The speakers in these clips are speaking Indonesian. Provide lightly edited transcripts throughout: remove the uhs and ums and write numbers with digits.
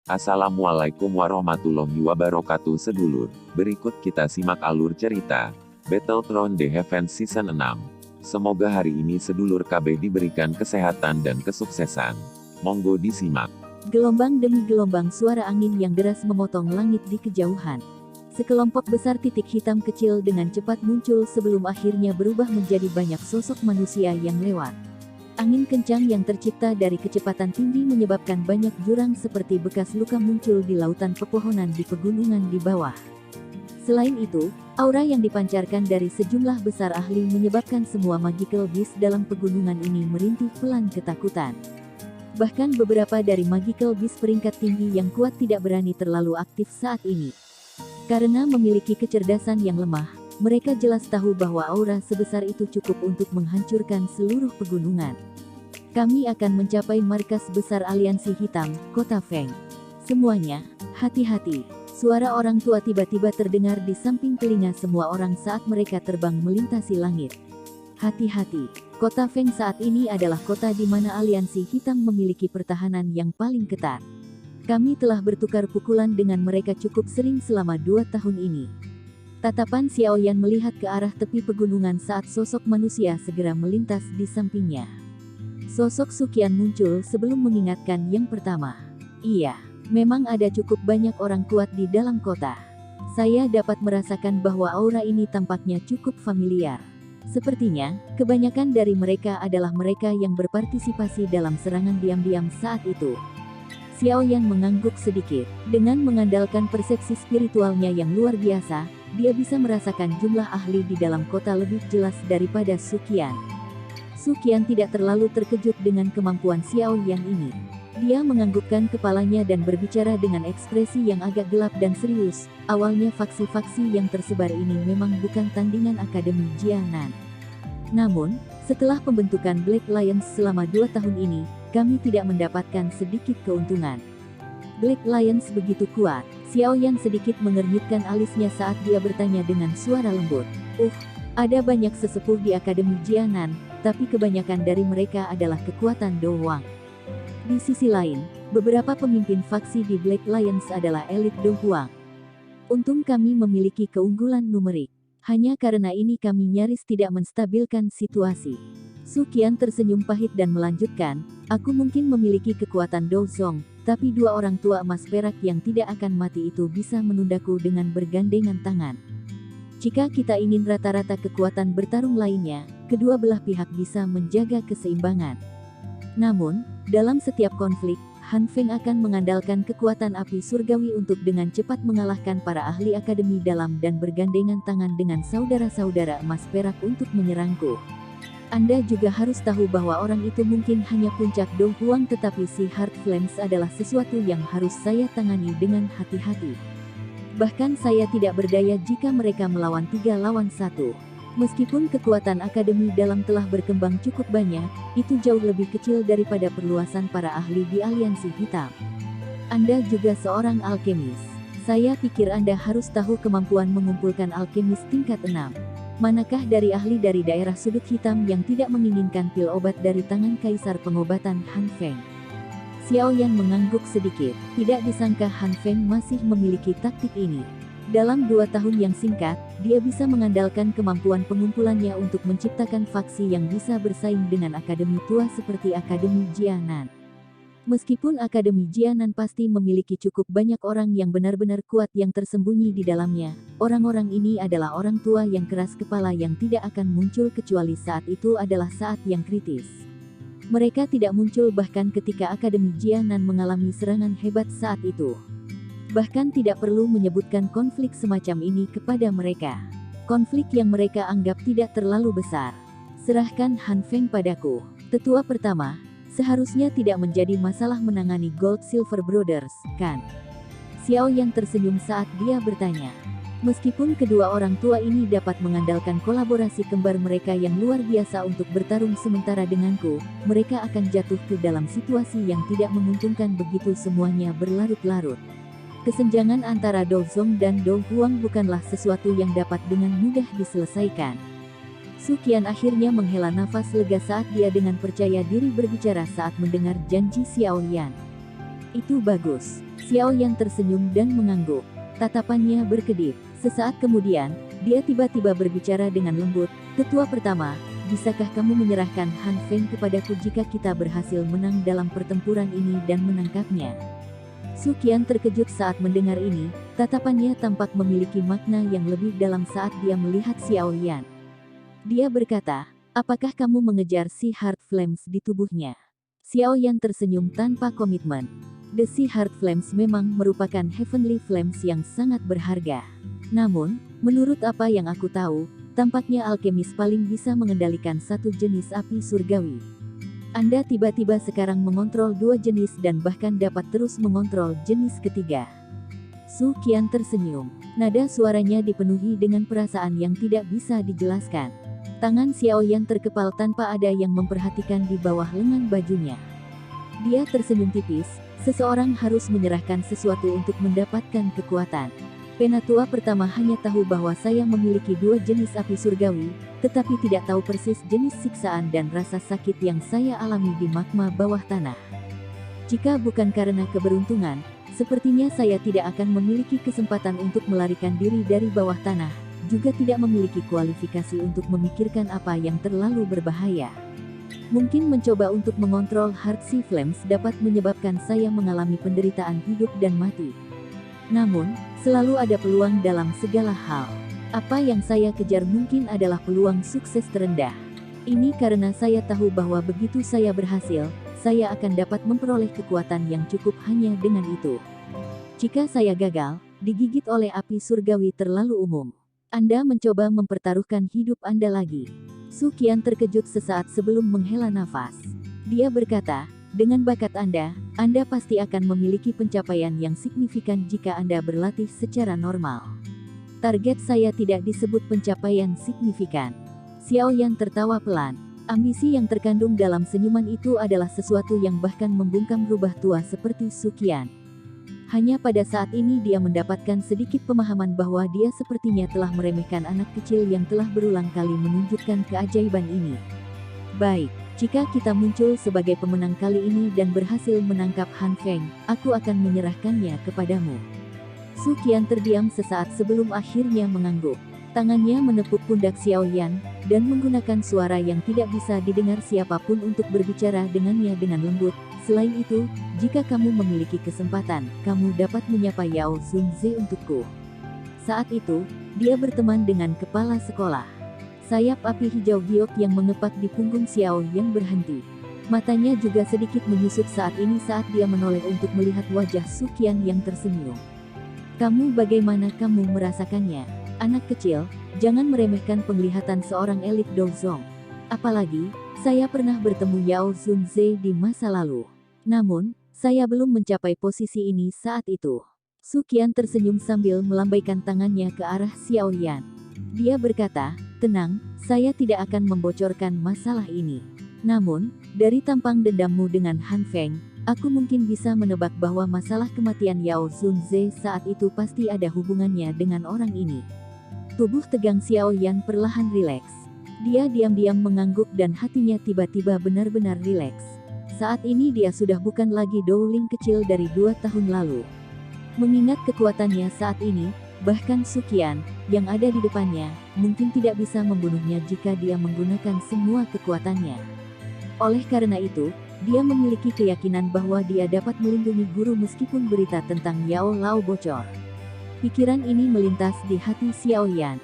Assalamualaikum warahmatullahi wabarakatuh sedulur. Berikut kita simak alur cerita Battletron The Heavens Season 6. Semoga hari ini sedulur KB diberikan kesehatan dan kesuksesan. Monggo disimak. Gelombang demi gelombang suara angin yang deras memotong langit di kejauhan. Sekelompok besar titik hitam kecil dengan cepat muncul sebelum akhirnya berubah menjadi banyak sosok manusia yang lewat. Angin kencang yang tercipta dari kecepatan tinggi menyebabkan banyak jurang seperti bekas luka muncul di lautan pepohonan di pegunungan di bawah. Selain itu, aura yang dipancarkan dari sejumlah besar ahli menyebabkan semua magical beast dalam pegunungan ini merintih pelan ketakutan. Bahkan beberapa dari magical beast peringkat tinggi yang kuat tidak berani terlalu aktif saat ini. Karena memiliki kecerdasan yang lemah, mereka jelas tahu bahwa aura sebesar itu cukup untuk menghancurkan seluruh pegunungan. Kami akan mencapai markas besar aliansi hitam, Kota Feng. Semuanya, hati-hati. Suara orang tua tiba-tiba terdengar di samping telinga semua orang saat mereka terbang melintasi langit. Hati-hati. Kota Feng saat ini adalah kota di mana aliansi hitam memiliki pertahanan yang paling ketat. Kami telah bertukar pukulan dengan mereka cukup sering selama 2 tahun ini. Tatapan Xiaoyan melihat ke arah tepi pegunungan saat sosok manusia segera melintas di sampingnya. Sosok Suqian muncul sebelum mengingatkan yang pertama. Iya, memang ada cukup banyak orang kuat di dalam kota. Saya dapat merasakan bahwa aura ini tampaknya cukup familiar. Sepertinya, kebanyakan dari mereka adalah mereka yang berpartisipasi dalam serangan diam-diam saat itu. Xiaoyan mengangguk sedikit. Dengan mengandalkan persepsi spiritualnya yang luar biasa, dia bisa merasakan jumlah ahli di dalam kota lebih jelas daripada Suqian. Suqian tidak terlalu terkejut dengan kemampuan Xiaoyan ini. Dia menganggukkan kepalanya dan berbicara dengan ekspresi yang agak gelap dan serius. Awalnya faksi-faksi yang tersebar ini memang bukan tandingan Akademi Jianan. Namun, setelah pembentukan Black Lions selama 2 tahun ini, kami tidak mendapatkan sedikit keuntungan. Black Lions begitu kuat. Xiaoyan sedikit mengernyitkan alisnya saat dia bertanya dengan suara lembut. Ada banyak sesepuh di Akademi Jianan, tapi kebanyakan dari mereka adalah kekuatan doang. Di sisi lain, beberapa pemimpin faksi di Black Lions adalah elit doang. Untung kami memiliki keunggulan numerik. Hanya karena ini kami nyaris tidak menstabilkan situasi. Suqian tersenyum pahit dan melanjutkan, aku mungkin memiliki kekuatan Dozong, tapi 2 orang tua emas perak yang tidak akan mati itu bisa menundaku dengan bergandengan tangan. Jika kita ingin rata-rata kekuatan bertarung lainnya, kedua belah pihak bisa menjaga keseimbangan. Namun, dalam setiap konflik, Han Feng akan mengandalkan kekuatan api surgawi untuk dengan cepat mengalahkan para ahli akademi dalam dan bergandengan tangan dengan saudara-saudara emas perak untuk menyerangku. Anda juga harus tahu bahwa orang itu mungkin hanya puncak Do Huang, tetapi si Heart Flames adalah sesuatu yang harus saya tangani dengan hati-hati. Bahkan saya tidak berdaya jika mereka melawan 3 lawan 1. Meskipun kekuatan akademi dalam telah berkembang cukup banyak, itu jauh lebih kecil daripada perluasan para ahli di aliansi hitam. Anda juga seorang alkemis. Saya pikir Anda harus tahu kemampuan mengumpulkan alkemis tingkat 6. Manakah dari ahli dari daerah sudut hitam yang tidak menginginkan pil obat dari tangan kaisar pengobatan Han Feng? Xiaoyan mengangguk sedikit. Tidak disangka Han Feng masih memiliki taktik ini. Dalam 2 tahun yang singkat, dia bisa mengandalkan kemampuan pengumpulannya untuk menciptakan faksi yang bisa bersaing dengan akademi tua seperti Akademi Jianan. Meskipun Akademi Jianan pasti memiliki cukup banyak orang yang benar-benar kuat yang tersembunyi di dalamnya, orang-orang ini adalah orang tua yang keras kepala yang tidak akan muncul kecuali saat itu adalah saat yang kritis. Mereka tidak muncul bahkan ketika Akademi Jianan mengalami serangan hebat saat itu. Bahkan tidak perlu menyebutkan konflik semacam ini kepada mereka. Konflik yang mereka anggap tidak terlalu besar. Serahkan Han Feng padaku. Tetua pertama, seharusnya tidak menjadi masalah menangani Gold Silver Brothers, kan? Xiaoyan tersenyum saat dia bertanya. Meskipun kedua orang tua ini dapat mengandalkan kolaborasi kembar mereka yang luar biasa untuk bertarung sementara denganku, mereka akan jatuh ke dalam situasi yang tidak menguntungkan begitu semuanya berlarut-larut. Kesenjangan antara Dozong dan Do Huang bukanlah sesuatu yang dapat dengan mudah diselesaikan. Suqian akhirnya menghela nafas lega saat dia dengan percaya diri berbicara saat mendengar janji Xiaoyan. Itu bagus. Xiao Yan tersenyum dan mengangguk. Tatapannya berkedip. Sesaat kemudian, dia tiba-tiba berbicara dengan lembut, "Tetua pertama, bisakah kamu menyerahkan Han Feng kepadaku jika kita berhasil menang dalam pertempuran ini dan menangkapnya?" Su Qian terkejut saat mendengar ini, tatapannya tampak memiliki makna yang lebih dalam saat dia melihat Xiao Yan. Dia berkata, "Apakah kamu mengejar si Heart Flames di tubuhnya?" Xiao Yan tersenyum tanpa komitmen. The Sea Heart Flames memang merupakan Heavenly Flames yang sangat berharga. Namun, menurut apa yang aku tahu, tampaknya alkemis paling bisa mengendalikan satu jenis api surgawi. Anda tiba-tiba sekarang mengontrol dua jenis dan bahkan dapat terus mengontrol jenis ketiga. Su Qian tersenyum. Nada suaranya dipenuhi dengan perasaan yang tidak bisa dijelaskan. Tangan Xiao Yan terkepal tanpa ada yang memperhatikan di bawah lengan bajunya. Dia tersenyum tipis. Seseorang harus menyerahkan sesuatu untuk mendapatkan kekuatan. Penatua pertama hanya tahu bahwa saya memiliki dua jenis api surgawi, tetapi tidak tahu persis jenis siksaan dan rasa sakit yang saya alami di magma bawah tanah. Jika bukan karena keberuntungan, sepertinya saya tidak akan memiliki kesempatan untuk melarikan diri dari bawah tanah, juga tidak memiliki kualifikasi untuk memikirkan apa yang terlalu berbahaya. Mungkin mencoba untuk mengontrol Heart Sea Flames dapat menyebabkan saya mengalami penderitaan hidup dan mati. Namun, selalu ada peluang dalam segala hal. Apa yang saya kejar mungkin adalah peluang sukses terendah. Ini karena saya tahu bahwa begitu saya berhasil, saya akan dapat memperoleh kekuatan yang cukup hanya dengan itu. Jika saya gagal, digigit oleh api surgawi terlalu umum. Anda mencoba mempertaruhkan hidup Anda lagi. Su Qian terkejut sesaat sebelum menghela nafas. Dia berkata, "Dengan bakat Anda pasti akan memiliki pencapaian yang signifikan jika Anda berlatih secara normal." "Target saya tidak disebut pencapaian signifikan." Xiao Yan tertawa pelan. Ambisi yang terkandung dalam senyuman itu adalah sesuatu yang bahkan membungkam rubah tua seperti Su Qian. Hanya pada saat ini dia mendapatkan sedikit pemahaman bahwa dia sepertinya telah meremehkan anak kecil yang telah berulang kali menunjukkan keajaiban ini. "Baik, jika kita muncul sebagai pemenang kali ini dan berhasil menangkap Han Feng, aku akan menyerahkannya kepadamu." Su Qian terdiam sesaat sebelum akhirnya mengangguk. Tangannya menepuk pundak Xiao Yan, dan menggunakan suara yang tidak bisa didengar siapapun untuk berbicara dengannya dengan lembut. "Selain itu, jika kamu memiliki kesempatan, kamu dapat menyapa Yao Zunze untukku." Saat itu, dia berteman dengan kepala sekolah. Sayap api hijau giok yang mengepak di punggung Xiao Yan berhenti. Matanya juga sedikit menyusut saat ini saat dia menoleh untuk melihat wajah Su Qian yang tersenyum. "Kamu bagaimana kamu merasakannya? Anak kecil, jangan meremehkan penglihatan seorang elit Douzong. Apalagi, saya pernah bertemu Yao Zunze di masa lalu. Namun, saya belum mencapai posisi ini saat itu." Su Qian tersenyum sambil melambaikan tangannya ke arah Xiao Yan. Dia berkata, "Tenang, saya tidak akan membocorkan masalah ini. Namun, dari tampang dendammu dengan Han Feng, aku mungkin bisa menebak bahwa masalah kematian Yao Zunze saat itu pasti ada hubungannya dengan orang ini." Tubuh tegang Xiao Yan perlahan rileks. Dia diam-diam mengangguk dan hatinya tiba-tiba benar-benar rileks. Saat ini dia sudah bukan lagi Dowling kecil dari 2 tahun lalu. Mengingat kekuatannya saat ini, bahkan Su Qian, yang ada di depannya, mungkin tidak bisa membunuhnya jika dia menggunakan semua kekuatannya. Oleh karena itu, dia memiliki keyakinan bahwa dia dapat melindungi guru meskipun berita tentang Yao Lao bocor. Pikiran ini melintas di hati Xiao Yan.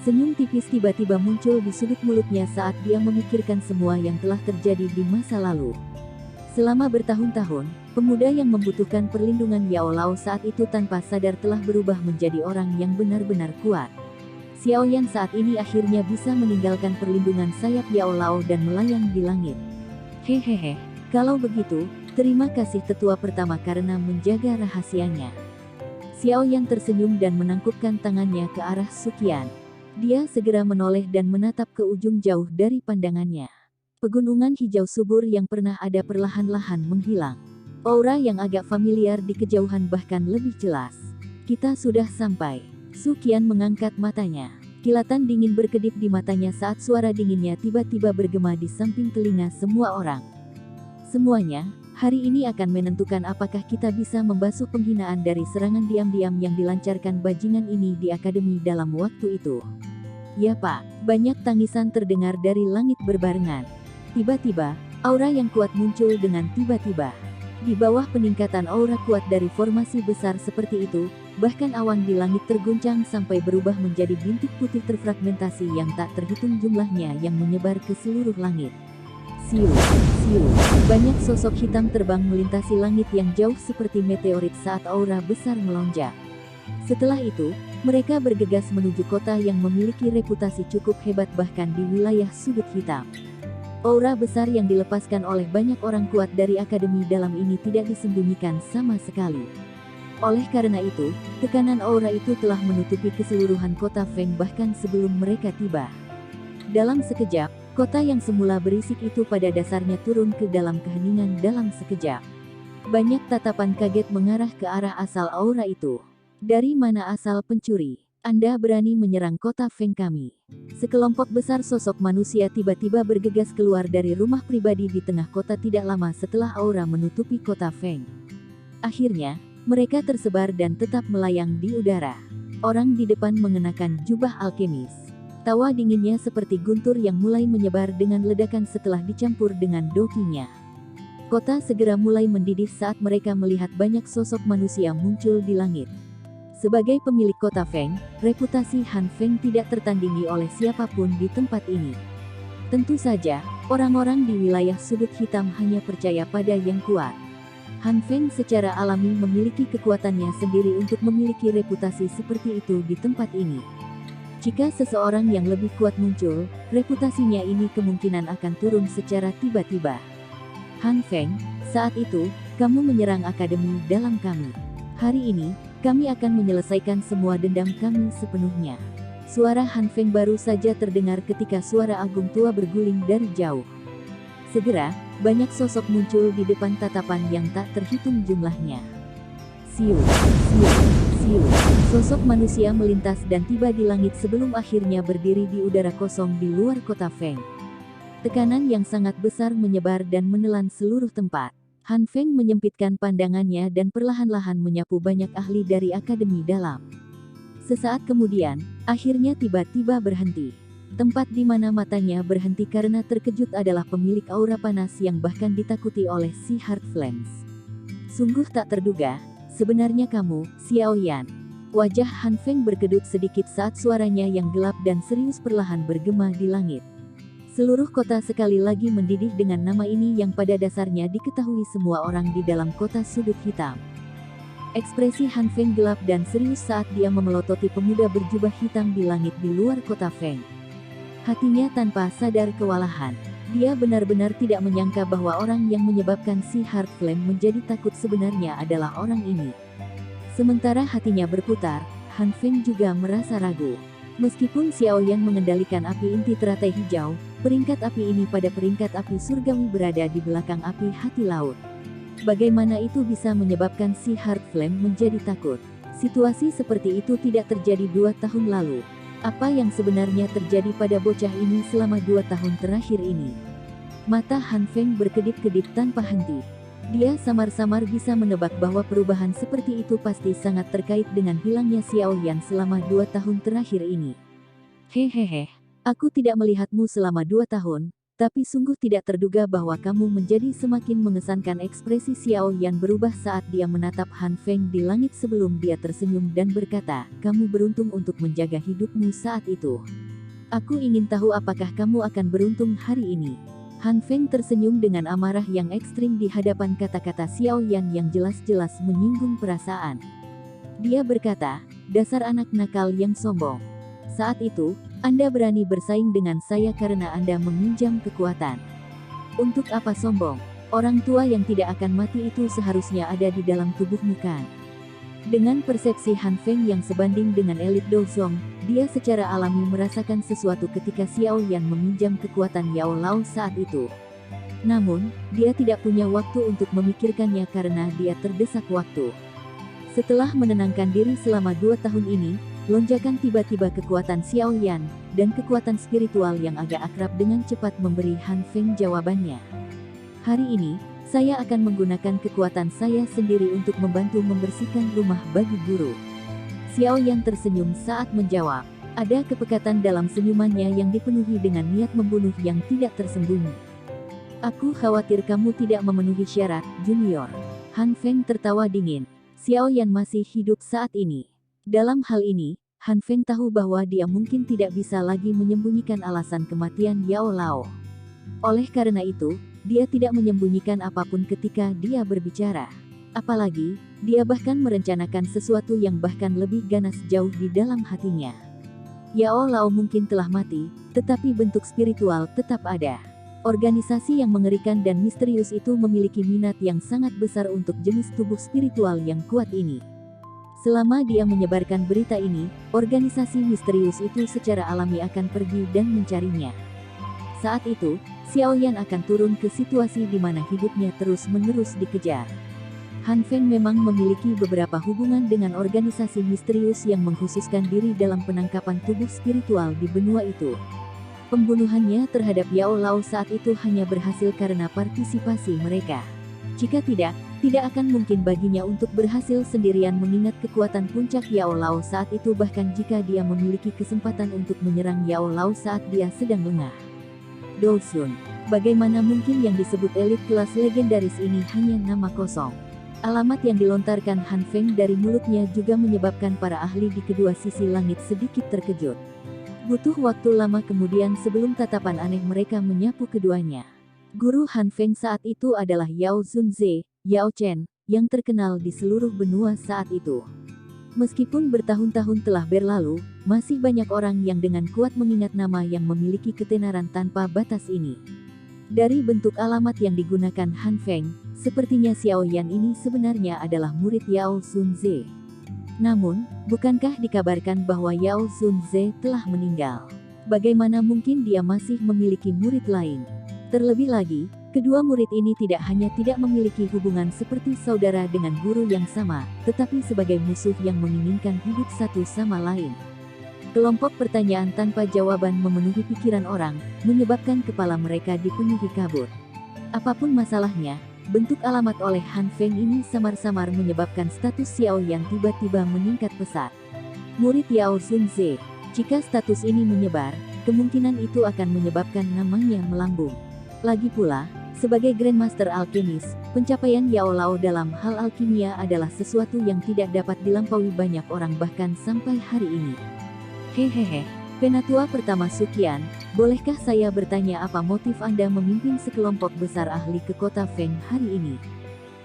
Senyum tipis tiba-tiba muncul di sudut mulutnya saat dia memikirkan semua yang telah terjadi di masa lalu. Selama bertahun-tahun, pemuda yang membutuhkan perlindungan Yao Lao saat itu tanpa sadar telah berubah menjadi orang yang benar-benar kuat. Xiao Yan saat ini akhirnya bisa meninggalkan perlindungan sayap Yao Lao dan melayang di langit. "Hehehe, kalau begitu, terima kasih tetua pertama karena menjaga rahasianya." Xiao Yan tersenyum dan menangkupkan tangannya ke arah Su Qian. Dia segera menoleh dan menatap ke ujung jauh dari pandangannya. Pegunungan hijau subur yang pernah ada perlahan-lahan menghilang. Aura yang agak familiar di kejauhan bahkan lebih jelas. "Kita sudah sampai." Su Qian mengangkat matanya. Kilatan dingin berkedip di matanya saat suara dinginnya tiba-tiba bergema di samping telinga semua orang. Semuanya, Hari ini akan menentukan apakah kita bisa membasuh penghinaan dari serangan diam-diam yang dilancarkan bajingan ini di akademi dalam waktu itu. Ya Pak, banyak tangisan terdengar dari langit berbarengan. Tiba-tiba, aura yang kuat muncul dengan tiba-tiba. Di bawah peningkatan aura kuat dari formasi besar seperti itu, bahkan awan di langit terguncang sampai berubah menjadi bintik putih terfragmentasi yang tak terhitung jumlahnya yang menyebar ke seluruh langit. Siu, siu, banyak sosok hitam terbang melintasi langit yang jauh seperti meteorit saat aura besar melonjak. Setelah itu, mereka bergegas menuju kota yang memiliki reputasi cukup hebat bahkan di wilayah sudut hitam. Aura besar yang dilepaskan oleh banyak orang kuat dari akademi dalam ini tidak disembunyikan sama sekali. Oleh karena itu, tekanan aura itu telah menutupi keseluruhan kota Feng bahkan sebelum mereka tiba. Dalam sekejap, kota yang semula berisik itu pada dasarnya turun ke dalam keheningan dalam sekejap. Banyak tatapan kaget mengarah ke arah asal aura itu. Dari mana asal pencuri? Anda berani menyerang kota Feng kami? Sekelompok besar sosok manusia tiba-tiba bergegas keluar dari rumah pribadi di tengah kota tidak lama setelah aura menutupi kota Feng. Akhirnya, mereka tersebar dan tetap melayang di udara. Orang di depan mengenakan jubah alkemis. Tawa dinginnya seperti guntur yang mulai menyebar dengan ledakan setelah dicampur dengan dokinya. Kota segera mulai mendidih saat mereka melihat banyak sosok manusia muncul di langit. Sebagai pemilik kota Feng, reputasi Han Feng tidak tertandingi oleh siapapun di tempat ini. Tentu saja, orang-orang di wilayah sudut hitam hanya percaya pada yang kuat. Han Feng secara alami memiliki kekuatannya sendiri untuk memiliki reputasi seperti itu di tempat ini. Jika seseorang yang lebih kuat muncul, reputasinya ini kemungkinan akan turun secara tiba-tiba. Han Feng, saat itu, kamu menyerang akademi dalam kami. Hari ini, kami akan menyelesaikan semua dendam kami sepenuhnya. Suara Han Feng baru saja terdengar ketika suara agung tua berguling dari jauh. Segera, banyak sosok muncul di depan tatapan yang tak terhitung jumlahnya. Siu, siu, siu. Sosok manusia melintas dan tiba di langit sebelum akhirnya berdiri di udara kosong di luar kota Feng. Tekanan yang sangat besar menyebar dan menelan seluruh tempat. Han Feng menyempitkan pandangannya dan perlahan-lahan menyapu banyak ahli dari akademi dalam. Sesaat kemudian, akhirnya tiba-tiba berhenti. Tempat di mana matanya berhenti karena terkejut adalah pemilik aura panas yang bahkan ditakuti oleh si Heart Flames. Sungguh tak terduga, sebenarnya kamu, Xiao Yan. Wajah Han Feng berkedut sedikit saat suaranya yang gelap dan serius perlahan bergema di langit. Seluruh kota sekali lagi mendidih dengan nama ini yang pada dasarnya diketahui semua orang di dalam kota sudut hitam. Ekspresi Han Feng gelap dan serius saat dia memelototi pemuda berjubah hitam di langit di luar kota Feng. Hatinya tanpa sadar kewalahan. Dia benar-benar tidak menyangka bahwa orang yang menyebabkan si Heart Flame menjadi takut sebenarnya adalah orang ini. Sementara hatinya berputar, Han Feng juga merasa ragu. Meskipun Xiao Yan mengendalikan api inti teratai hijau, peringkat api ini pada peringkat api surgawi berada di belakang api hati laut. Bagaimana itu bisa menyebabkan si Heart Flame menjadi takut? Situasi seperti itu tidak terjadi 2 tahun lalu. Apa yang sebenarnya terjadi pada bocah ini selama 2 tahun terakhir ini? Mata Han Feng berkedip-kedip tanpa henti. Dia samar-samar bisa menebak bahwa perubahan seperti itu pasti sangat terkait dengan hilangnya Xiao Yan selama 2 tahun terakhir ini. Hehehe, aku tidak melihatmu selama 2 tahun, tapi sungguh tidak terduga bahwa kamu menjadi semakin mengesankan. Ekspresi Xiao Yan berubah saat dia menatap Han Feng di langit sebelum dia tersenyum dan berkata, kamu beruntung untuk menjaga hidupmu saat itu. Aku ingin tahu apakah kamu akan beruntung hari ini. Han Feng tersenyum dengan amarah yang ekstrim di hadapan kata-kata Xiao Yan yang jelas-jelas menyinggung perasaan. Dia berkata, dasar anak nakal yang sombong. Saat itu, Anda berani bersaing dengan saya karena Anda meminjam kekuatan. Untuk apa sombong? Orang tua yang tidak akan mati itu seharusnya ada di dalam tubuhmu kan? Dengan persepsi Han Feng yang sebanding dengan elit Dozong, dia secara alami merasakan sesuatu ketika Xiao Yan meminjam kekuatan Yao Lao saat itu. Namun, dia tidak punya waktu untuk memikirkannya karena dia terdesak waktu. Setelah menenangkan diri selama 2 tahun ini, lonjakan tiba-tiba kekuatan Xiao Yan, dan kekuatan spiritual yang agak akrab dengan cepat memberi Han Feng jawabannya. Hari ini, Saya akan menggunakan kekuatan saya sendiri untuk membantu membersihkan rumah bagi guru. Xiao Yan tersenyum saat menjawab. Ada kepekatan dalam senyumannya yang dipenuhi dengan niat membunuh yang tidak tersembunyi. Aku khawatir kamu tidak memenuhi syarat, Junior. Han Feng tertawa dingin. Xiao Yan masih hidup saat ini. Dalam hal ini, Han Feng tahu bahwa dia mungkin tidak bisa lagi menyembunyikan alasan kematian Yao Lao. Oleh karena itu, dia tidak menyembunyikan apapun ketika dia berbicara. Apalagi, dia bahkan merencanakan sesuatu yang bahkan lebih ganas jauh di dalam hatinya. Yao Lao mungkin telah mati, tetapi bentuk spiritual tetap ada. Organisasi yang mengerikan dan misterius itu memiliki minat yang sangat besar untuk jenis tubuh spiritual yang kuat ini. Selama dia menyebarkan berita ini, organisasi misterius itu secara alami akan pergi dan mencarinya. Saat itu, Xiao Yan akan turun ke situasi di mana hidupnya terus-menerus dikejar. Han Feng memang memiliki beberapa hubungan dengan organisasi misterius yang mengkhususkan diri dalam penangkapan tubuh spiritual di benua itu. Pembunuhannya terhadap Yao Lao saat itu hanya berhasil karena partisipasi mereka. Jika tidak akan mungkin baginya untuk berhasil sendirian mengingat kekuatan puncak Yao Lao saat itu bahkan jika dia memiliki kesempatan untuk menyerang Yao Lao saat dia sedang lengah. Do Sun, bagaimana mungkin yang disebut elit kelas legendaris ini hanya nama kosong? Alamat yang dilontarkan Han Feng dari mulutnya juga menyebabkan para ahli di kedua sisi langit sedikit terkejut. Butuh waktu lama kemudian sebelum tatapan aneh mereka menyapu keduanya. Guru Han Feng saat itu adalah Yao Zunze, Yao Chen, yang terkenal di seluruh benua saat itu. Meskipun bertahun-tahun telah berlalu, masih banyak orang yang dengan kuat mengingat nama yang memiliki ketenaran tanpa batas ini. Dari bentuk alamat yang digunakan Han Feng, sepertinya Xiao Yan ini sebenarnya adalah murid Yao Zunze. Namun, bukankah dikabarkan bahwa Yao Zunze telah meninggal? Bagaimana mungkin dia masih memiliki murid lain? Terlebih lagi, kedua murid ini tidak hanya tidak memiliki hubungan seperti saudara dengan guru yang sama, tetapi sebagai musuh yang menginginkan hidup satu sama lain. Kelompok pertanyaan tanpa jawaban memenuhi pikiran orang, menyebabkan kepala mereka dipenuhi kabut. Apapun masalahnya, bentuk alamat oleh Han Feng ini samar-samar menyebabkan status Xiao Yan tiba-tiba meningkat pesat. Murid Yao Zunze, jika status ini menyebar, kemungkinan itu akan menyebabkan namanya melambung. Lagi pula, sebagai Grandmaster Alkemis, pencapaian Yao Lao dalam hal alkimia adalah sesuatu yang tidak dapat dilampaui banyak orang bahkan sampai hari ini. Hehehe, Penatua pertama Suqian, bolehkah saya bertanya apa motif Anda memimpin sekelompok besar ahli ke kota Feng hari ini?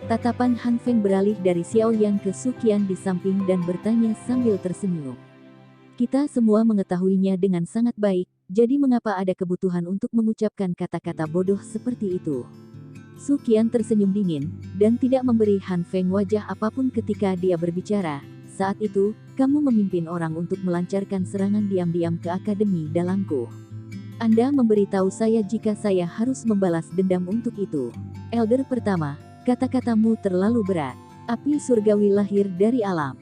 Tatapan Han Feng beralih dari Xiao Yan ke Suqian di samping dan bertanya sambil tersenyum. Kita semua mengetahuinya dengan sangat baik, jadi mengapa ada kebutuhan untuk mengucapkan kata-kata bodoh seperti itu? Suqian tersenyum dingin, dan tidak memberi Han Feng wajah apapun ketika dia berbicara. Saat itu, kamu memimpin orang untuk melancarkan serangan diam-diam ke akademi dalangku. Anda memberitahu saya jika saya harus membalas dendam untuk itu. Elder pertama, kata-katamu terlalu berat. Api surgawi lahir dari alam.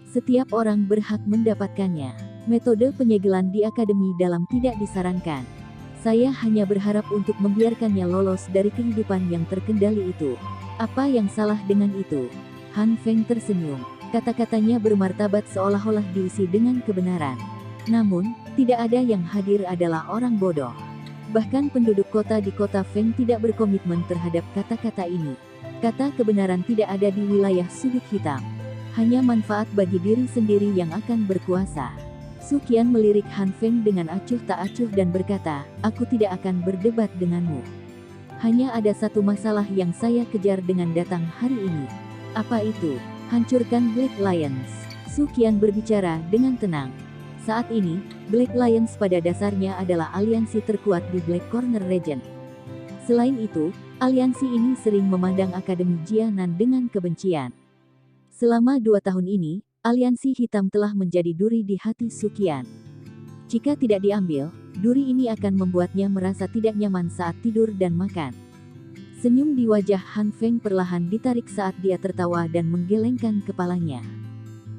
Setiap orang berhak mendapatkannya. Metode penyegelan di akademi dalam tidak disarankan. Saya hanya berharap untuk membiarkannya lolos dari kehidupan yang terkendali itu. Apa yang salah dengan itu? Han Feng tersenyum. Kata-katanya bermartabat seolah-olah diisi dengan kebenaran. Namun, tidak ada yang hadir adalah orang bodoh. Bahkan penduduk kota di kota Feng tidak berkomitmen terhadap kata-kata ini. Kata kebenaran tidak ada di wilayah sudut hitam. Hanya manfaat bagi diri sendiri yang akan berkuasa. Suqian melirik Han Feng dengan acuh tak acuh dan berkata, aku tidak akan berdebat denganmu. Hanya ada satu masalah yang saya kejar dengan datang hari ini. Apa itu? Hancurkan Black Lions. Suqian berbicara dengan tenang. Saat ini, Black Lions pada dasarnya adalah aliansi terkuat di Black Corner Region. Selain itu, aliansi ini sering memandang Akademi Jianan dengan kebencian. Selama 2 tahun ini, aliansi hitam telah menjadi duri di hati Suqian. Jika tidak diambil, duri ini akan membuatnya merasa tidak nyaman saat tidur dan makan. Senyum di wajah Han Feng perlahan ditarik saat dia tertawa dan menggelengkan kepalanya.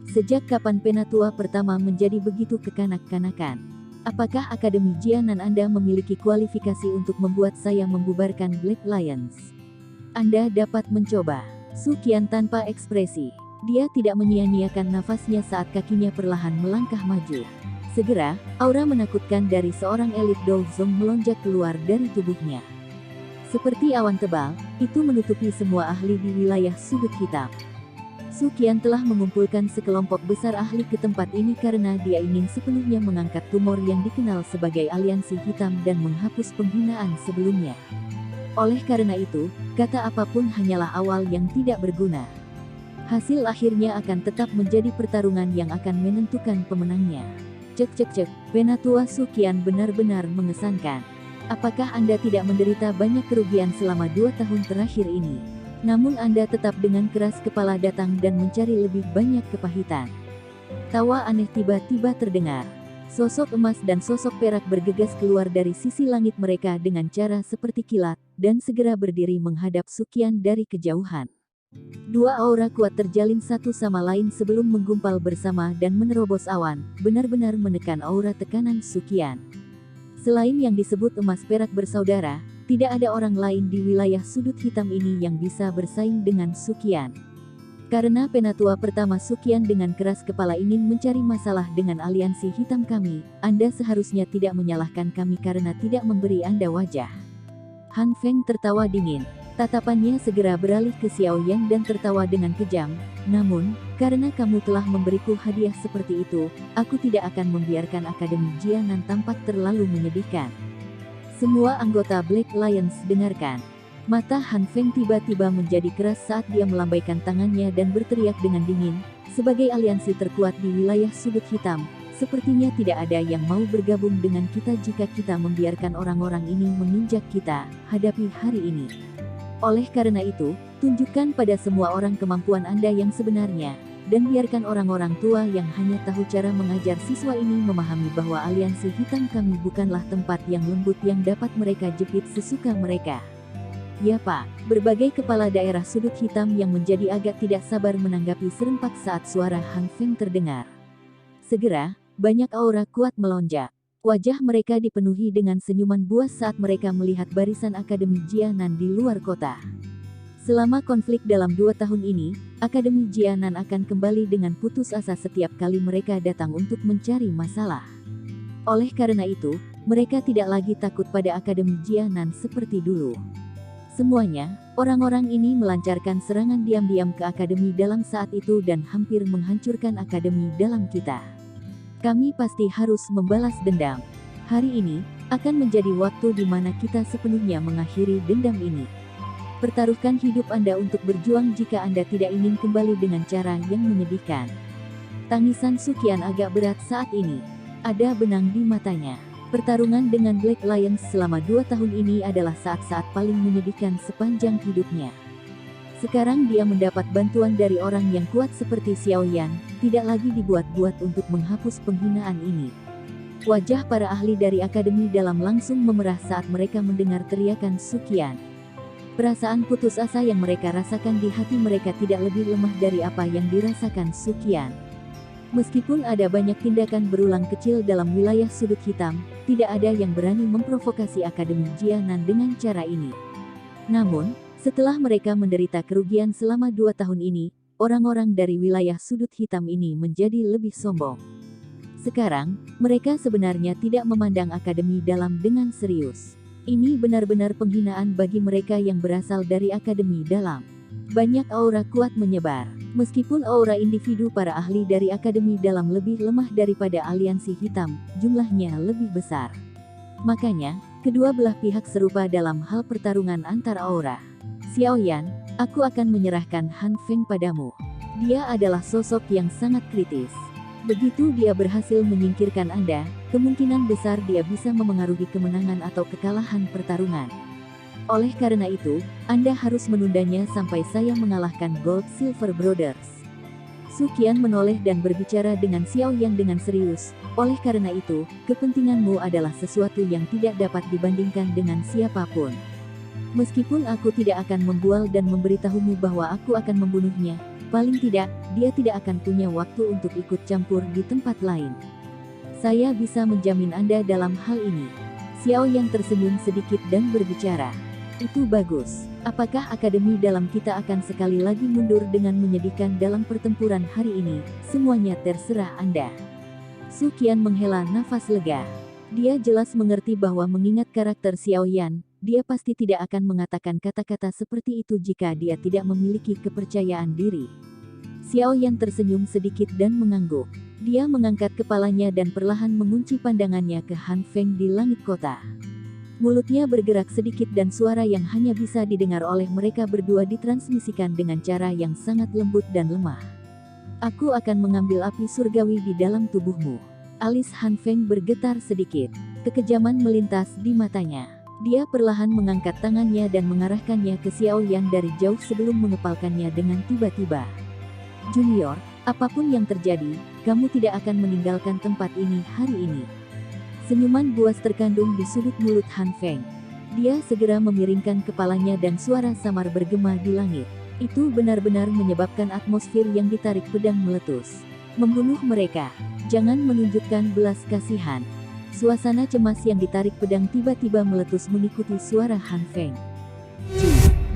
Sejak kapan Penatua pertama menjadi begitu kekanak-kanakan? Apakah Akademi Jianan Anda memiliki kualifikasi untuk membuat saya membubarkan Black Lions? Anda dapat mencoba. Su Qian tanpa ekspresi. Dia tidak menyia-nyiakan nafasnya saat kakinya perlahan melangkah maju. Segera, aura menakutkan dari seorang elit Douzong melonjak keluar dari tubuhnya. Seperti awan tebal, itu menutupi semua ahli di wilayah sudut hitam. Su Qian telah mengumpulkan sekelompok besar ahli ke tempat ini karena dia ingin sepenuhnya mengangkat tumor yang dikenal sebagai aliansi hitam dan menghapus penghinaan sebelumnya. Oleh karena itu, kata apapun hanyalah awal yang tidak berguna. Hasil akhirnya akan tetap menjadi pertarungan yang akan menentukan pemenangnya. Cek, Penatua Su Qian benar-benar mengesankan. Apakah Anda tidak menderita banyak kerugian selama 2 tahun terakhir ini? Namun Anda tetap dengan keras kepala datang dan mencari lebih banyak kepahitan. Tawa aneh tiba-tiba terdengar. Sosok emas dan sosok perak bergegas keluar dari sisi langit mereka dengan cara seperti kilat, dan segera berdiri menghadap Su Qian dari kejauhan. Dua aura kuat terjalin satu sama lain sebelum menggumpal bersama dan menerobos awan, benar-benar menekan aura tekanan Su Qian. Selain yang disebut emas perak bersaudara, tidak ada orang lain di wilayah sudut hitam ini yang bisa bersaing dengan Su Qian. Karena penatua pertama Su Qian dengan keras kepala ingin mencari masalah dengan aliansi hitam kami, Anda seharusnya tidak menyalahkan kami karena tidak memberi Anda wajah. Han Feng tertawa dingin. Tatapannya segera beralih ke Xiao Yan dan tertawa dengan kejam. Namun, karena kamu telah memberiku hadiah seperti itu, aku tidak akan membiarkan Akademi Jianan tampak terlalu menyedihkan. Semua anggota Black Lions dengarkan. Mata Han Feng tiba-tiba menjadi keras saat dia melambaikan tangannya dan berteriak dengan dingin, sebagai aliansi terkuat di wilayah sudut hitam, sepertinya tidak ada yang mau bergabung dengan kita jika kita membiarkan orang-orang ini menginjak kita, hadapi hari ini. Oleh karena itu, tunjukkan pada semua orang kemampuan Anda yang sebenarnya, dan biarkan orang-orang tua yang hanya tahu cara mengajar siswa ini memahami bahwa aliansi hitam kami bukanlah tempat yang lembut yang dapat mereka jepit sesuka mereka. Ya Pak, berbagai kepala daerah sudut hitam yang menjadi agak tidak sabar menanggapi serempak saat suara Han Feng terdengar. Segera, banyak aura kuat melonjak. Wajah mereka dipenuhi dengan senyuman buas saat mereka melihat barisan Akademi Jianan di luar kota. Selama konflik dalam 2 tahun ini, Akademi Jianan akan kembali dengan putus asa setiap kali mereka datang untuk mencari masalah. Oleh karena itu, mereka tidak lagi takut pada Akademi Jianan seperti dulu. Semuanya, orang-orang ini melancarkan serangan diam-diam ke Akademi dalam saat itu dan hampir menghancurkan Akademi dalam kita. Kami pasti harus membalas dendam. Hari ini, akan menjadi waktu di mana kita sepenuhnya mengakhiri dendam ini. Pertaruhkan hidup Anda untuk berjuang jika Anda tidak ingin kembali dengan cara yang menyedihkan. Tangisan Su Qian agak berat saat ini. Ada benang di matanya. Pertarungan dengan Black Lions selama 2 tahun ini adalah saat-saat paling menyedihkan sepanjang hidupnya. Sekarang dia mendapat bantuan dari orang yang kuat seperti Xiao Yan, tidak lagi dibuat-buat untuk menghapus penghinaan ini. Wajah para ahli dari Akademi Dalam langsung memerah saat mereka mendengar teriakan Su Qian. Perasaan putus asa yang mereka rasakan di hati mereka tidak lebih lemah dari apa yang dirasakan Su Qian. Meskipun ada banyak tindakan berulang kecil dalam wilayah sudut hitam, tidak ada yang berani memprovokasi Akademi Jianan dengan cara ini. Namun, setelah mereka menderita kerugian selama 2 tahun ini, orang-orang dari wilayah sudut hitam ini menjadi lebih sombong. Sekarang, mereka sebenarnya tidak memandang Akademi Dalam dengan serius. Ini benar-benar penghinaan bagi mereka yang berasal dari Akademi Dalam. Banyak aura kuat menyebar. Meskipun aura individu para ahli dari Akademi Dalam lebih lemah daripada aliansi hitam, jumlahnya lebih besar. Makanya, kedua belah pihak serupa dalam hal pertarungan antar aura. Xiao Yan, aku akan menyerahkan Han Feng padamu. Dia adalah sosok yang sangat kritis. Begitu dia berhasil menyingkirkan Anda, kemungkinan besar dia bisa memengaruhi kemenangan atau kekalahan pertarungan. Oleh karena itu, Anda harus menundanya sampai saya mengalahkan Gold Silver Brothers. Su Qian menoleh dan berbicara dengan Xiao Yan dengan serius. Oleh karena itu, kepentinganmu adalah sesuatu yang tidak dapat dibandingkan dengan siapapun. Meskipun aku tidak akan membual dan memberitahumu bahwa aku akan membunuhnya, paling tidak, dia tidak akan punya waktu untuk ikut campur di tempat lain. Saya bisa menjamin Anda dalam hal ini. Xiao Yan tersenyum sedikit dan berbicara. Itu bagus. Apakah akademi dalam kita akan sekali lagi mundur dengan menyedihkan dalam pertempuran hari ini? Semuanya terserah Anda. Su Qian menghela nafas lega. Dia jelas mengerti bahwa mengingat karakter Xiao Yan, dia pasti tidak akan mengatakan kata-kata seperti itu jika dia tidak memiliki kepercayaan diri. Xiao Yan tersenyum sedikit dan mengangguk. Dia mengangkat kepalanya dan perlahan mengunci pandangannya ke Han Feng di langit kota. Mulutnya bergerak sedikit dan suara yang hanya bisa didengar oleh mereka berdua ditransmisikan dengan cara yang sangat lembut dan lemah. Aku akan mengambil api surgawi di dalam tubuhmu. Alis Han Feng bergetar sedikit. Kekejaman melintas di matanya. Dia perlahan mengangkat tangannya dan mengarahkannya ke Xiao Yan dari jauh sebelum mengepalkannya dengan tiba-tiba. Junior, apapun yang terjadi, kamu tidak akan meninggalkan tempat ini hari ini. Senyuman buas terkandung di sudut mulut Han Feng. Dia segera memiringkan kepalanya dan suara samar bergema di langit. Itu benar-benar menyebabkan atmosfer yang ditarik pedang meletus. Membunuh mereka. Jangan menunjukkan belas kasihan. Suasana cemas yang ditarik pedang tiba-tiba meletus mengikuti suara Han Feng.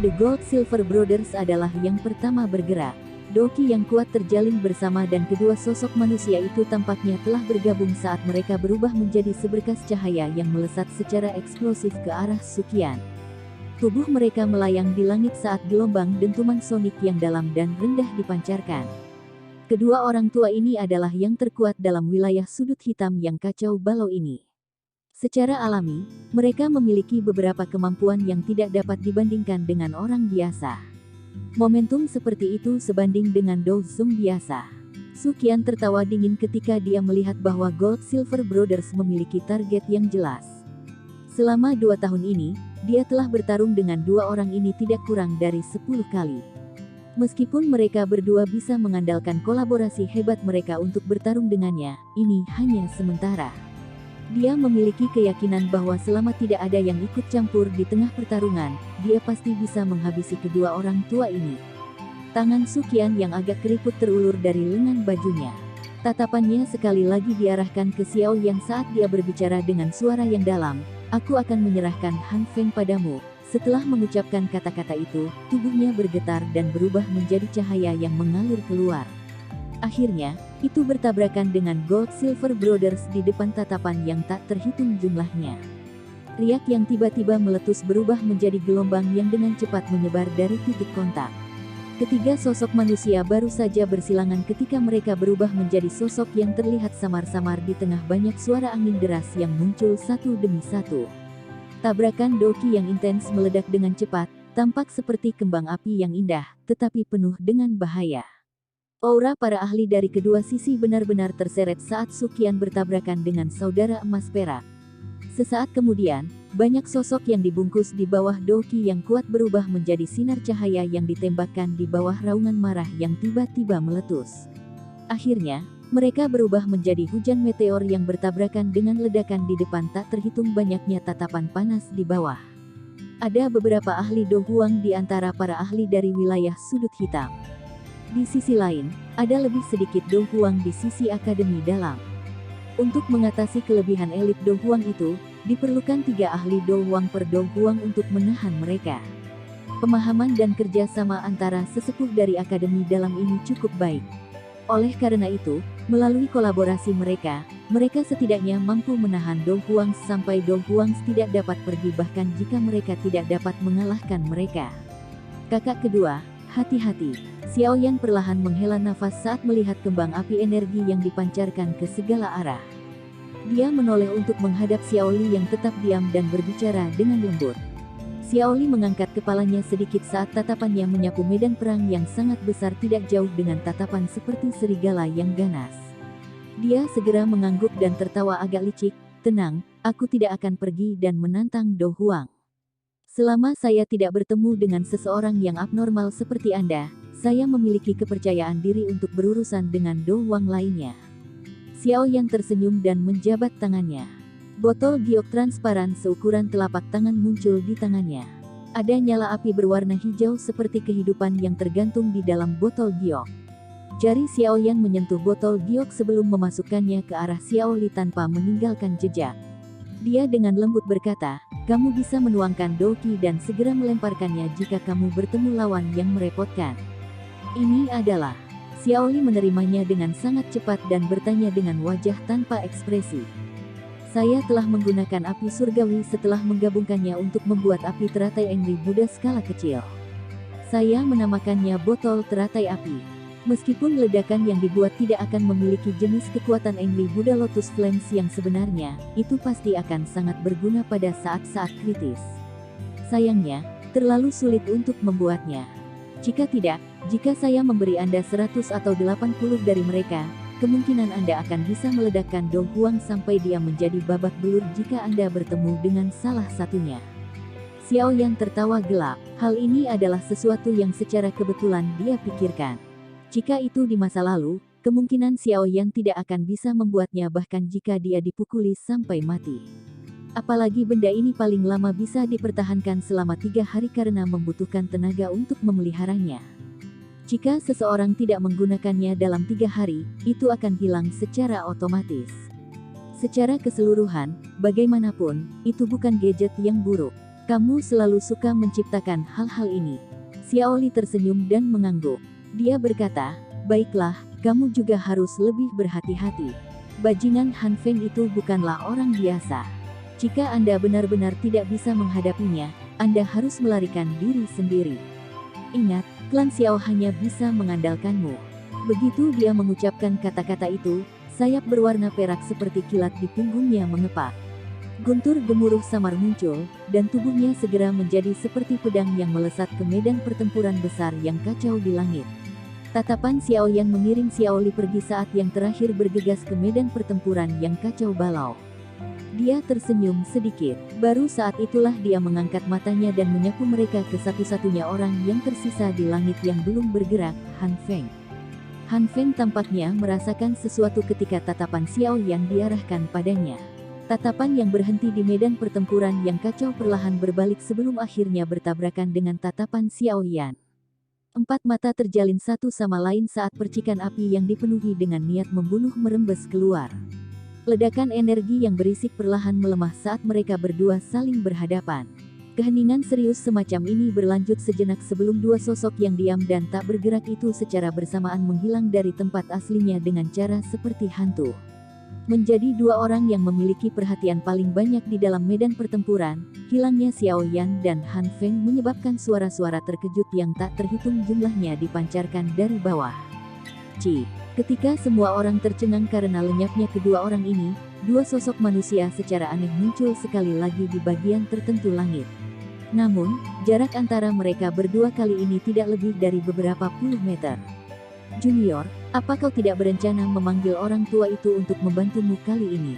The Gold Silver Brothers adalah yang pertama bergerak. Doki yang kuat terjalin bersama dan kedua sosok manusia itu tampaknya telah bergabung saat mereka berubah menjadi seberkas cahaya yang melesat secara eksplosif ke arah Su Qian. Tubuh mereka melayang di langit saat gelombang dentuman sonik yang dalam dan rendah dipancarkan. Kedua orang tua ini adalah yang terkuat dalam wilayah sudut hitam yang kacau balau ini. Secara alami, mereka memiliki beberapa kemampuan yang tidak dapat dibandingkan dengan orang biasa. Momentum seperti itu sebanding dengan Do Zong biasa. Su Qian tertawa dingin ketika dia melihat bahwa Gold Silver Brothers memiliki target yang jelas. Selama 2 tahun ini, dia telah bertarung dengan dua orang ini tidak kurang dari 10 kali. Meskipun mereka berdua bisa mengandalkan kolaborasi hebat mereka untuk bertarung dengannya, ini hanya sementara. Dia memiliki keyakinan bahwa selama tidak ada yang ikut campur di tengah pertarungan, dia pasti bisa menghabisi kedua orang tua ini. Tangan Su Qian yang agak keriput terulur dari lengan bajunya. Tatapannya sekali lagi diarahkan ke Xiao Yan saat dia berbicara dengan suara yang dalam, "Aku akan menyerahkan Han Feng padamu." Setelah mengucapkan kata-kata itu, tubuhnya bergetar dan berubah menjadi cahaya yang mengalir keluar. Akhirnya, itu bertabrakan dengan Gold Silver Brothers di depan tatapan yang tak terhitung jumlahnya. Riak yang tiba-tiba meletus berubah menjadi gelombang yang dengan cepat menyebar dari titik kontak. Ketiga sosok manusia baru saja bersilangan ketika mereka berubah menjadi sosok yang terlihat samar-samar di tengah banyak suara angin deras yang muncul satu demi satu. Tabrakan Doki yang intens meledak dengan cepat, tampak seperti kembang api yang indah, tetapi penuh dengan bahaya. Aura para ahli dari kedua sisi benar-benar terseret saat Su Qian bertabrakan dengan saudara emas perak. Sesaat kemudian, banyak sosok yang dibungkus di bawah Doki yang kuat berubah menjadi sinar cahaya yang ditembakkan di bawah raungan marah yang tiba-tiba meletus. Akhirnya, mereka berubah menjadi hujan meteor yang bertabrakan dengan ledakan di depan tak terhitung banyaknya tatapan panas di bawah. Ada beberapa ahli Do Huang di antara para ahli dari wilayah sudut hitam. Di sisi lain, ada lebih sedikit Do Huang di sisi akademi dalam. Untuk mengatasi kelebihan elit Do Huang itu, diperlukan 3 ahli Do Huang per Do Huang untuk menahan mereka. Pemahaman dan kerjasama antara sesepuh dari akademi dalam ini cukup baik. Oleh karena itu, melalui kolaborasi mereka setidaknya mampu menahan Do Huang sampai Do Huang tidak dapat pergi bahkan jika mereka tidak dapat mengalahkan mereka. Kakak kedua, hati-hati. Xiao Yan perlahan menghela nafas saat melihat kembang api energi yang dipancarkan ke segala arah. Dia menoleh untuk menghadap Xiao Li yang tetap diam dan berbicara dengan lembut. Xiao Li mengangkat kepalanya sedikit saat tatapannya menyapu medan perang yang sangat besar tidak jauh dengan tatapan seperti serigala yang ganas. Dia segera mengangguk dan tertawa agak licik, "Tenang, aku tidak akan pergi dan menantang Do Huang. Selama saya tidak bertemu dengan seseorang yang abnormal seperti Anda, saya memiliki kepercayaan diri untuk berurusan dengan Do Huang lainnya." Xiao Yan tersenyum dan menjabat tangannya. Botol giok transparan seukuran telapak tangan muncul di tangannya. Ada nyala api berwarna hijau seperti kehidupan yang tergantung di dalam botol giok. Jari Xiao Yan menyentuh botol giok sebelum memasukkannya ke arah Xiao Li tanpa meninggalkan jejak. Dia dengan lembut berkata, kamu bisa menuangkan doki dan segera melemparkannya jika kamu bertemu lawan yang merepotkan. Ini adalah. Xiaoli menerimanya dengan sangat cepat dan bertanya dengan wajah tanpa ekspresi. Saya telah menggunakan api surgawi setelah menggabungkannya untuk membuat api teratai Angry Buddha skala kecil. Saya menamakannya botol teratai api. Meskipun ledakan yang dibuat tidak akan memiliki jenis kekuatan Angry Buddha Lotus Flames yang sebenarnya, itu pasti akan sangat berguna pada saat-saat kritis. Sayangnya, terlalu sulit untuk membuatnya. Jika tidak, jika saya memberi Anda 100 atau 80 dari mereka, kemungkinan Anda akan bisa meledakkan Dong Huang sampai dia menjadi babak belur jika Anda bertemu dengan salah satunya. Xiao Yan tertawa gelap. Hal ini adalah sesuatu yang secara kebetulan dia pikirkan. Jika itu di masa lalu, kemungkinan Xiao Yan tidak akan bisa membuatnya bahkan jika dia dipukuli sampai mati. Apalagi benda ini paling lama bisa dipertahankan selama 3 hari karena membutuhkan tenaga untuk memeliharanya. Jika seseorang tidak menggunakannya dalam 3 hari, itu akan hilang secara otomatis. Secara keseluruhan, bagaimanapun, itu bukan gadget yang buruk. Kamu selalu suka menciptakan hal-hal ini. Xiaoli tersenyum dan mengangguk. Dia berkata, baiklah, kamu juga harus lebih berhati-hati. Bajingan Han Feng itu bukanlah orang biasa. Jika Anda benar-benar tidak bisa menghadapinya, Anda harus melarikan diri sendiri. Ingat, klan Xiao hanya bisa mengandalkanmu. Begitu dia mengucapkan kata-kata itu, sayap berwarna perak seperti kilat di punggungnya mengepak. Guntur gemuruh samar muncul, dan tubuhnya segera menjadi seperti pedang yang melesat ke medan pertempuran besar yang kacau di langit. Tatapan Xiao Yan mengiring Xiaoli pergi saat yang terakhir bergegas ke medan pertempuran yang kacau balau. Dia tersenyum sedikit. Baru saat itulah dia mengangkat matanya dan menyapu mereka ke satu-satunya orang yang tersisa di langit yang belum bergerak, Han Feng. Han Feng tampaknya merasakan sesuatu ketika tatapan Xiao Yan diarahkan padanya. Tatapan yang berhenti di medan pertempuran yang kacau perlahan berbalik sebelum akhirnya bertabrakan dengan tatapan Xiao Yan. 4 mata terjalin satu sama lain saat percikan api yang dipenuhi dengan niat membunuh merembes keluar. Ledakan energi yang berisik perlahan melemah saat mereka berdua saling berhadapan. Keheningan serius semacam ini berlanjut sejenak sebelum dua sosok yang diam dan tak bergerak itu secara bersamaan menghilang dari tempat aslinya dengan cara seperti hantu. Menjadi dua orang yang memiliki perhatian paling banyak di dalam medan pertempuran, hilangnya Xiao Yan dan Han Feng menyebabkan suara-suara terkejut yang tak terhitung jumlahnya dipancarkan dari bawah. Ketika semua orang tercengang karena lenyapnya kedua orang ini, dua sosok manusia secara aneh muncul sekali lagi di bagian tertentu langit. Namun, jarak antara mereka berdua kali ini tidak lebih dari beberapa puluh meter. Junior, apa kau tidak berencana memanggil orang tua itu untuk membantumu kali ini?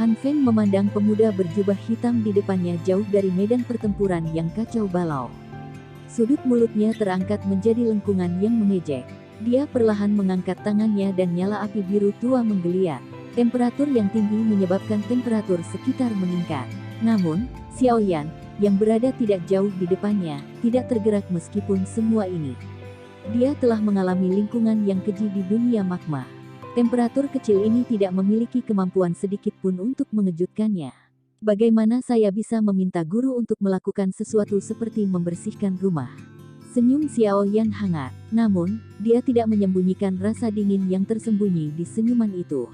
Han Feng memandang pemuda berjubah hitam di depannya jauh dari medan pertempuran yang kacau balau. Sudut mulutnya terangkat menjadi lengkungan yang mengejek. Dia perlahan mengangkat tangannya dan nyala api biru tua menggeliat. Temperatur yang tinggi menyebabkan temperatur sekitar meningkat. Namun, Xiao Yan, yang berada tidak jauh di depannya, tidak tergerak meskipun semua ini. Dia telah mengalami lingkungan yang keji di dunia magma. Temperatur kecil ini tidak memiliki kemampuan sedikit pun untuk mengejutkannya. Bagaimana saya bisa meminta guru untuk melakukan sesuatu seperti membersihkan rumah? Senyum Xiao Yan hangat, namun, dia tidak menyembunyikan rasa dingin yang tersembunyi di senyuman itu.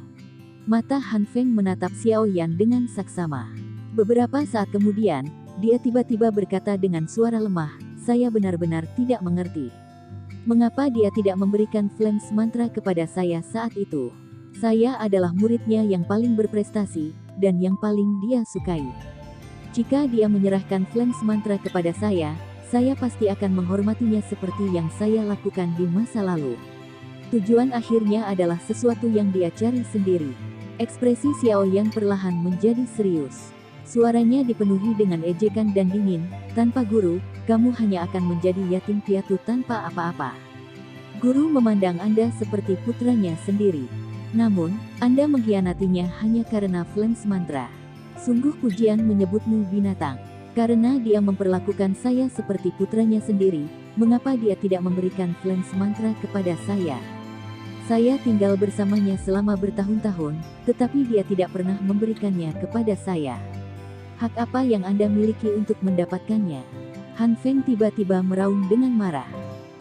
Mata Han Feng menatap Xiao Yan dengan saksama. Beberapa saat kemudian, dia tiba-tiba berkata dengan suara lemah, saya benar-benar tidak mengerti. Mengapa dia tidak memberikan Flames Mantra kepada saya saat itu? Saya adalah muridnya yang paling berprestasi, dan yang paling dia sukai. Jika dia menyerahkan Flames Mantra kepada saya pasti akan menghormatinya seperti yang saya lakukan di masa lalu. Tujuan akhirnya adalah sesuatu yang dia cari sendiri. Ekspresi Xiao Yan perlahan menjadi serius. Suaranya dipenuhi dengan ejekan dan dingin, tanpa guru, kamu hanya akan menjadi yatim piatu tanpa apa-apa. Guru memandang Anda seperti putranya sendiri. Namun, Anda mengkhianatinya hanya karena Flames Mantra. Sungguh pujian menyebutmu binatang. Karena dia memperlakukan saya seperti putranya sendiri, mengapa dia tidak memberikan Flames Mantra kepada saya? Saya tinggal bersamanya selama bertahun-tahun, tetapi dia tidak pernah memberikannya kepada saya. Hak apa yang Anda miliki untuk mendapatkannya? Han Feng tiba-tiba meraung dengan marah.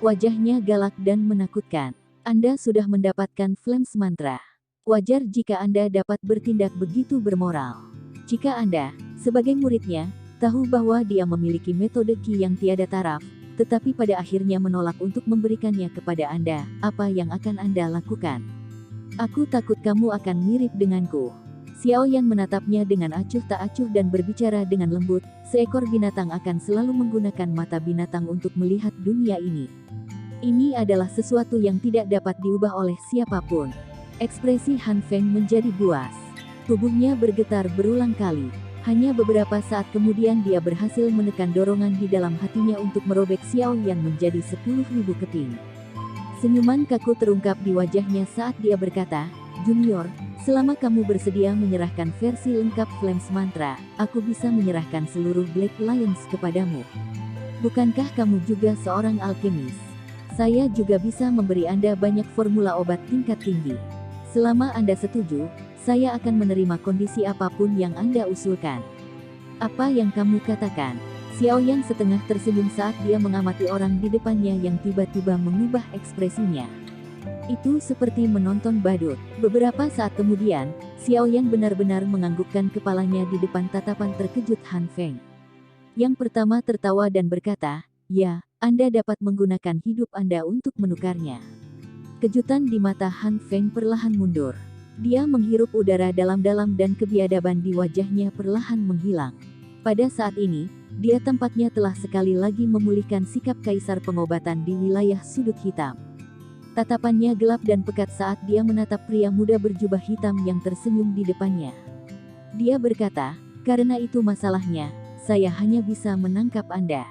Wajahnya galak dan menakutkan. Anda sudah mendapatkan Flames Mantra. Wajar jika Anda dapat bertindak begitu bermoral. Jika Anda, sebagai muridnya, tahu bahwa dia memiliki metode Qi yang tiada taraf, tetapi pada akhirnya menolak untuk memberikannya kepada Anda, apa yang akan Anda lakukan? Aku takut kamu akan mirip denganku. Xiao Yan menatapnya dengan acuh tak acuh dan berbicara dengan lembut, seekor binatang akan selalu menggunakan mata binatang untuk melihat dunia ini. Ini adalah sesuatu yang tidak dapat diubah oleh siapapun. Ekspresi Han Feng menjadi buas. Tubuhnya bergetar berulang kali. Hanya beberapa saat kemudian dia berhasil menekan dorongan di dalam hatinya untuk merobek Xiao Yan menjadi 10.000 keping. Senyuman kaku terungkap di wajahnya saat dia berkata, "Junior, selama kamu bersedia menyerahkan versi lengkap Flames Mantra, aku bisa menyerahkan seluruh Black Lions kepadamu. Bukankah kamu juga seorang alkemis? Saya juga bisa memberi Anda banyak formula obat tingkat tinggi. Selama Anda setuju, saya akan menerima kondisi apapun yang Anda usulkan." "Apa yang kamu katakan?" Xiao Yan setengah tersenyum saat dia mengamati orang di depannya yang tiba-tiba mengubah ekspresinya. Itu seperti menonton badut. Beberapa saat kemudian, Xiao Yan benar-benar menganggukkan kepalanya di depan tatapan terkejut Han Feng. Yang pertama tertawa dan berkata, "Ya, Anda dapat menggunakan hidup Anda untuk menukarnya." Kejutan di mata Han Feng perlahan mundur. Dia menghirup udara dalam-dalam dan kebiadaban di wajahnya perlahan menghilang. Pada saat ini, dia tampaknya telah sekali lagi memulihkan sikap kaisar pengobatan di wilayah sudut hitam. Tatapannya gelap dan pekat saat dia menatap pria muda berjubah hitam yang tersenyum di depannya. Dia berkata, "Karena itu masalahnya, saya hanya bisa menangkap Anda.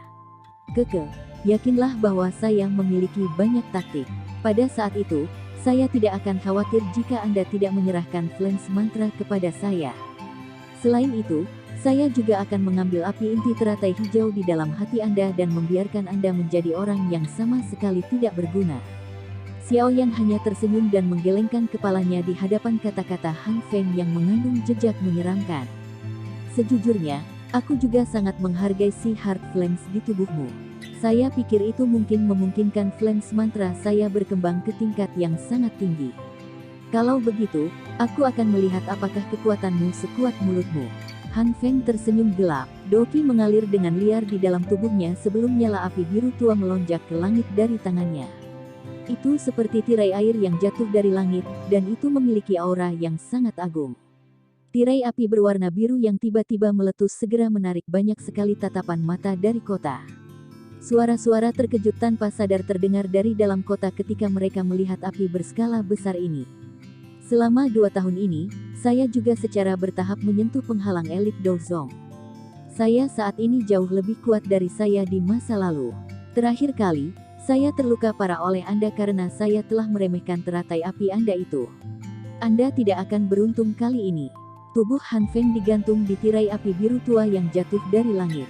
Yakinlah bahwa saya memiliki banyak taktik. Pada saat itu, saya tidak akan khawatir jika Anda tidak menyerahkan Flames Mantra kepada saya. Selain itu, saya juga akan mengambil api inti teratai hijau di dalam hati Anda dan membiarkan Anda menjadi orang yang sama sekali tidak berguna." Xiao Yan hanya tersenyum dan menggelengkan kepalanya di hadapan kata-kata Han Feng yang mengandung jejak menyeramkan. "Sejujurnya, aku juga sangat menghargai si Heart Flames di tubuhmu. Saya pikir itu mungkin memungkinkan Flames Mantra saya berkembang ke tingkat yang sangat tinggi. Kalau begitu, aku akan melihat apakah kekuatanmu sekuat mulutmu." Han Feng tersenyum gelap. Doqi mengalir dengan liar di dalam tubuhnya sebelum nyala api biru tua melonjak ke langit dari tangannya. Itu seperti tirai air yang jatuh dari langit, dan itu memiliki aura yang sangat agung. Tirai api berwarna biru yang tiba-tiba meletus segera menarik banyak sekali tatapan mata dari kota. Suara-suara terkejut tanpa sadar terdengar dari dalam kota ketika mereka melihat api berskala besar ini. Selama 2 tahun ini, saya juga secara bertahap menyentuh penghalang elit Dozong. Saya saat ini jauh lebih kuat dari saya di masa lalu. Terakhir kali, saya terluka parah oleh Anda karena saya telah meremehkan teratai api Anda itu. Anda tidak akan beruntung kali ini. Tubuh Han Feng digantung di tirai api biru tua yang jatuh dari langit.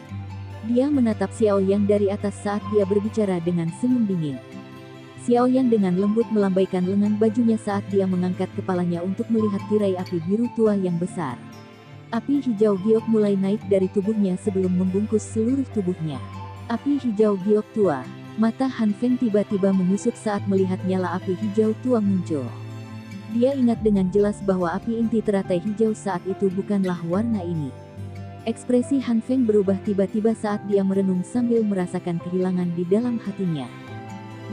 Dia menatap Xiao Yan dari atas saat dia berbicara dengan senyum dingin. Xiao Yan dengan lembut melambaikan lengan bajunya saat dia mengangkat kepalanya untuk melihat tirai api biru tua yang besar. Api hijau giok mulai naik dari tubuhnya sebelum membungkus seluruh tubuhnya. Api hijau giok tua. Mata Han Feng tiba-tiba menyusut saat melihat nyala api hijau tua muncul. Dia ingat dengan jelas bahwa api inti teratai hijau saat itu bukanlah warna ini. Ekspresi Han Feng berubah tiba-tiba saat dia merenung sambil merasakan kehilangan di dalam hatinya.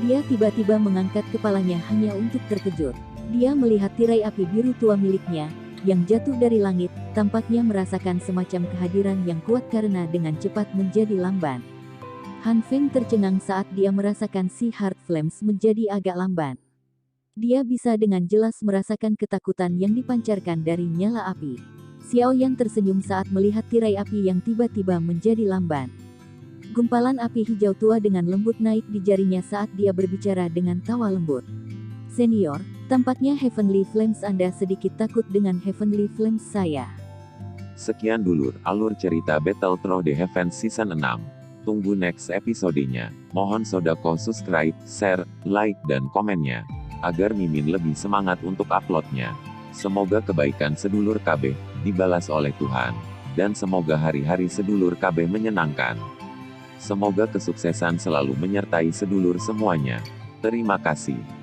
Dia tiba-tiba mengangkat kepalanya hanya untuk terkejut. Dia melihat tirai api biru tua miliknya, yang jatuh dari langit, tampaknya merasakan semacam kehadiran yang kuat karena dengan cepat menjadi lamban. Han Feng tercengang saat dia merasakan si Heart Flames menjadi agak lamban. Dia bisa dengan jelas merasakan ketakutan yang dipancarkan dari nyala api. Xiao Yan tersenyum saat melihat tirai api yang tiba-tiba menjadi lamban. Gumpalan api hijau tua dengan lembut naik di jarinya saat dia berbicara dengan tawa lembut. "Senior, tampaknya Heavenly Flames Anda sedikit takut dengan Heavenly Flames saya." Sekian dulur alur cerita Battle Through the Heavens Season 6. Tunggu next episodenya. Mohon sodako subscribe, share, like, dan komennya. Agar Mimin lebih semangat untuk uploadnya. Semoga kebaikan sedulur KB dibalas oleh Tuhan. dan semoga hari-hari sedulur kabeh menyenangkan. Semoga kesuksesan selalu menyertai sedulur semuanya. Terima kasih.